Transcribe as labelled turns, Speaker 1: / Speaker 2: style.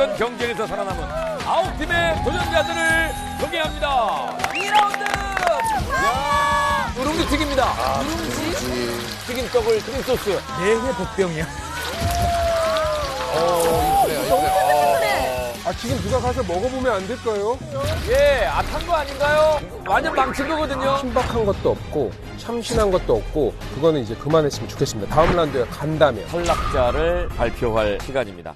Speaker 1: 어떤 경쟁에서 살아남은 9팀의 도전자들을 소개합니다. 2라운드! 누룽지 튀깁니다. 누룽지? 튀김떡을 크림 소스.
Speaker 2: 내회 복병이야.
Speaker 3: 지금 누가 가서 먹어보면 안 될까요?
Speaker 1: 예, 탄 거 아닌가요? 완전 망친 거거든요.
Speaker 3: 신박한 것도 없고 참신한 것도 없고 그거는 이제 그만했으면 좋겠습니다. 다음 라운드에 간다면.
Speaker 1: 탈락자를 발표할 시간입니다.